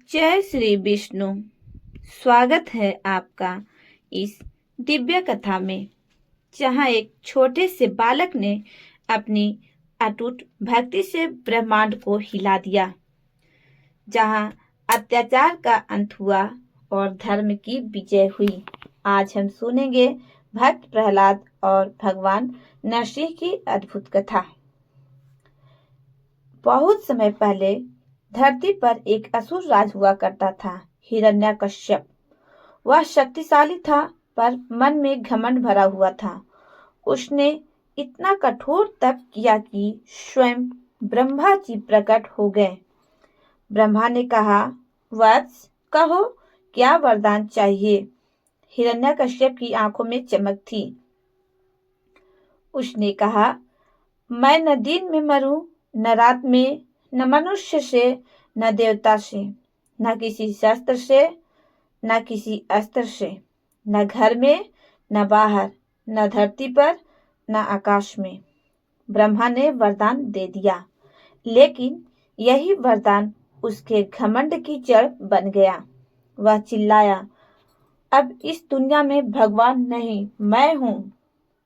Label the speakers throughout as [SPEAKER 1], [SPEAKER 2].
[SPEAKER 1] जय श्री विष्णु। स्वागत है आपका इस दिव्य कथा में, जहाँ एक छोटे से बालक ने अपनी अटूट भक्ति से ब्रह्मांड को हिला दिया, जहाँ अत्याचार का अंत हुआ और धर्म की विजय हुई। आज हम सुनेंगे भक्त प्रहलाद और भगवान नरसिंह की अद्भुत कथा। बहुत समय पहले धरती पर एक असुर राज हुआ करता था, हिरण्यकश्यप। वह शक्तिशाली था, पर मन में घमंड भरा हुआ था। उसने इतना कठोर तप किया कि स्वयं ब्रह्मा जी प्रकट हो गए। ब्रह्मा ने कहा, वत्स, कहो क्या वरदान चाहिए। हिरण्यकश्यप की आंखों में चमक थी। उसने कहा, मैं न दिन में मरूं, न रात में, न मनुष्य से, न देवता से, न किसी शस्त्र से, न किसी अस्त्र से, न घर में, न बाहर, न धरती पर, न आकाश में। ब्रह्मा ने वरदान दे दिया, लेकिन यही वरदान उसके घमंड की जड़ बन गया। वह चिल्लाया, अब इस दुनिया में भगवान नहीं, मैं हूँ।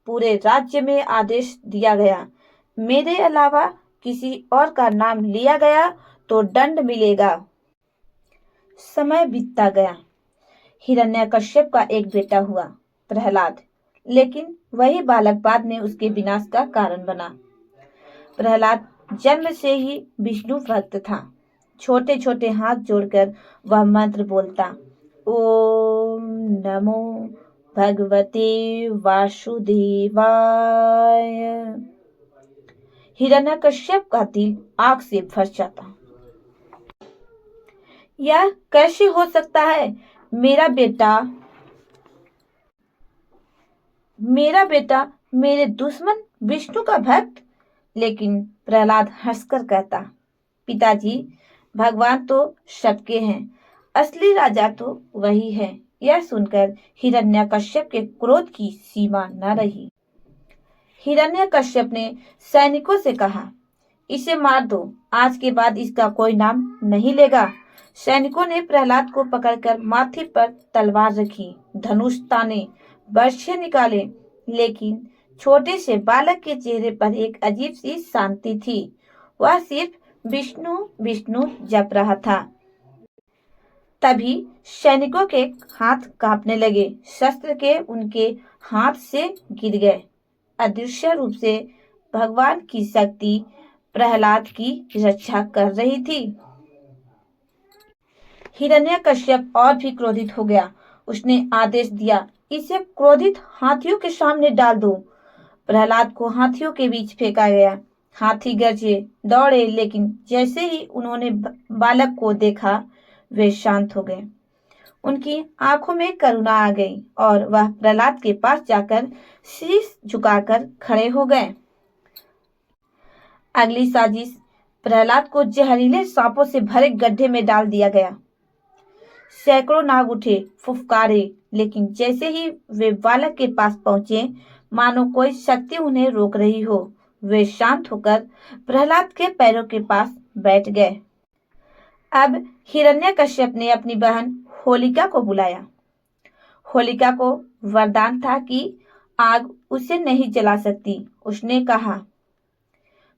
[SPEAKER 1] पूरे राज्य में आदेश दिया गया, मेरे अलावा किसी और का नाम लिया गया तो दंड मिलेगा। समय बीतता गया। हिरण्यकश्यप का एक बेटा हुआ, प्रहलाद, लेकिन वही बालक बाद में उसके विनाश का कारण बना। प्रहलाद जन्म से ही विष्णु भक्त था। छोटे छोटे हाथ जोड़कर वह मंत्र बोलता, ओम नमो भगवते वासुदेवाय। हिरण्यकश्यप का दिल आग से भर जाता। यह कैसे हो सकता है? मेरा बेटा मेरे दुश्मन विष्णु का भक्त। लेकिन प्रहलाद हंसकर कहता, पिताजी, भगवान तो सबके हैं, असली राजा तो वही है। यह सुनकर हिरण्यकश्यप के क्रोध की सीमा न रही। हिरण्यकश्यप ने सैनिकों से कहा, इसे मार दो, आज के बाद इसका कोई नाम नहीं लेगा। सैनिकों ने प्रहलाद को पकड़कर माथे पर तलवार रखी, धनुष ताने, बर्छे निकाले, लेकिन छोटे से बालक के चेहरे पर एक अजीब सी शांति थी। वह सिर्फ विष्णु विष्णु जप रहा था। तभी सैनिकों के हाथ कांपने लगे, शस्त्र के उनके हाथ से गिर गए। अदृश्य रूप से भगवान की शक्ति प्रहलाद की रक्षा कर रही थी। हिरण्यकश्यप और भी क्रोधित हो गया। उसने आदेश दिया, इसे क्रोधित हाथियों के सामने डाल दो। प्रहलाद को हाथियों के बीच फेंका गया। हाथी गरजे, दौड़े, लेकिन जैसे ही उन्होंने बालक को देखा, वे शांत हो गए। उनकी आंखों में करुणा आ गई और वह प्रहलाद के पास जाकर शीश झुकाकर खड़े हो गए। अगली साजिश, प्रहलाद को जहरीले सांपों से भरे गड्ढे में डाल दिया गया। सैकड़ों नाग उठे, फुफकारे, लेकिन जैसे ही वे बालक के पास पहुंचे, मानो कोई शक्ति उन्हें रोक रही हो। वे शांत होकर प्रहलाद के पैरों के पास बैठ गए। अब हिरण्यकश्यप ने अपनी बहन होलिका को बुलाया। होलिका को वरदान था कि आग उसे नहीं जला सकती। उसने कहा,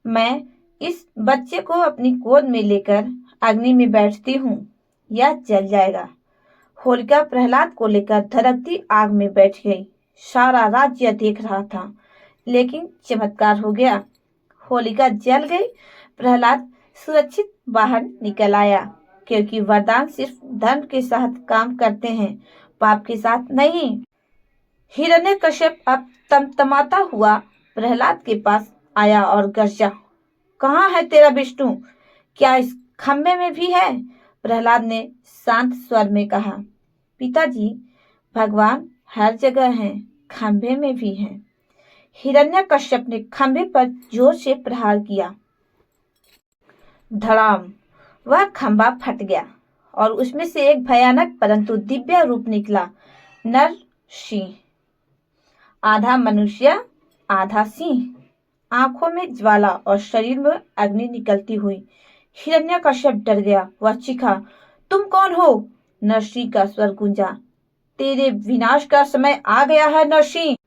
[SPEAKER 1] मैं इस बच्चे को अपनी गोद में लेकर अग्नि में बैठती हूँ, यह जल जाएगा। होलिका प्रहलाद को लेकर धधकती आग में बैठ गई। सारा राज्य देख रहा था, लेकिन चमत्कार हो गया। होलिका जल गई। प्रहलाद सुरक्षित बाहर निकल आया, क्योंकि वरदान सिर्फ धर्म के साथ काम करते हैं, पाप के साथ नहीं। हिरण्यकश्यप अब तमतमाता हुआ प्रहलाद के पास आया और गरजा, कहाँ है तेरा विष्णु? क्या इस खम्भे में भी है? प्रहलाद ने शांत स्वर में कहा, पिताजी, भगवान हर जगह हैं, खम्भे में भी हैं। हिरण्यकश्यप ने खम्भे पर जोर से प्रहार किया। धड़ाम, वह खंभा फट गया और उसमें से एक भयानक परंतु दिव्य रूप निकला। नरसिंह, आधा मनुष्य आधा सिंह, आंखों में ज्वाला और शरीर में अग्नि निकलती हुई। हिरण्यकश्यप डर गया। वह चीखा, तुम कौन हो? नरसी का स्वर गूंजा। तेरे विनाश का समय आ गया है नरसी।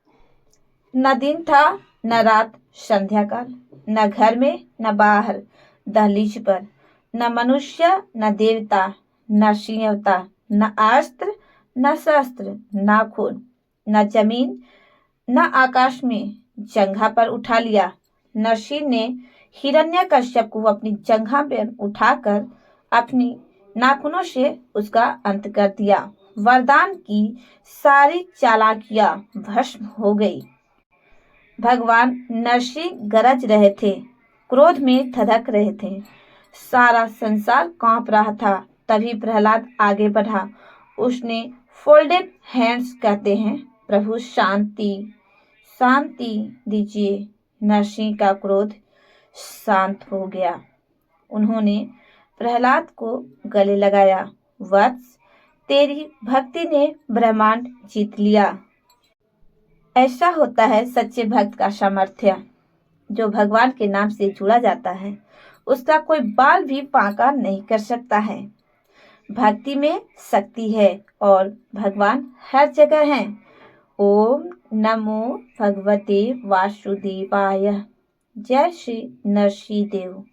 [SPEAKER 1] न दिन था न रात, संध्या काल, न घर में न बाहर, दहलीज पर, न मनुष्य न देवता, न सिंह अवतार, न अस्त्र न शस्त्र, न खून, न जमीन न आकाश में जंघा पर उठा लिया। नरसी ने हिरण्यकश्यप को अपनी जंघा पर उठाकर अपनी नाखूनों से उसका अंत कर दिया। वरदान की सारी चालाकियां भस्म हो गई। भगवान नरसी गरज रहे थे, क्रोध में धधक रहे थे, सारा संसार कांप रहा था। तभी प्रहलाद आगे बढ़ा। उसने फोल्डेड हैंड्स कहते हैं, प्रभु शांति शांति दीजिए। नरसी का क्रोध शांत हो गया। उन्होंने प्रहलाद को गले लगाया। वत्स, तेरी भक्ति ने ब्रह्मांड जीत लिया। ऐसा होता है सच्चे भक्त का सामर्थ्य। जो भगवान के नाम से जुड़ा जाता है, उसका कोई बाल भी बांका नहीं कर सकता है। भक्ति में शक्ति है और भगवान हर जगह हैं। ओम नमो भगवते वासुदेवाय। जय श्री नरसिंह देव।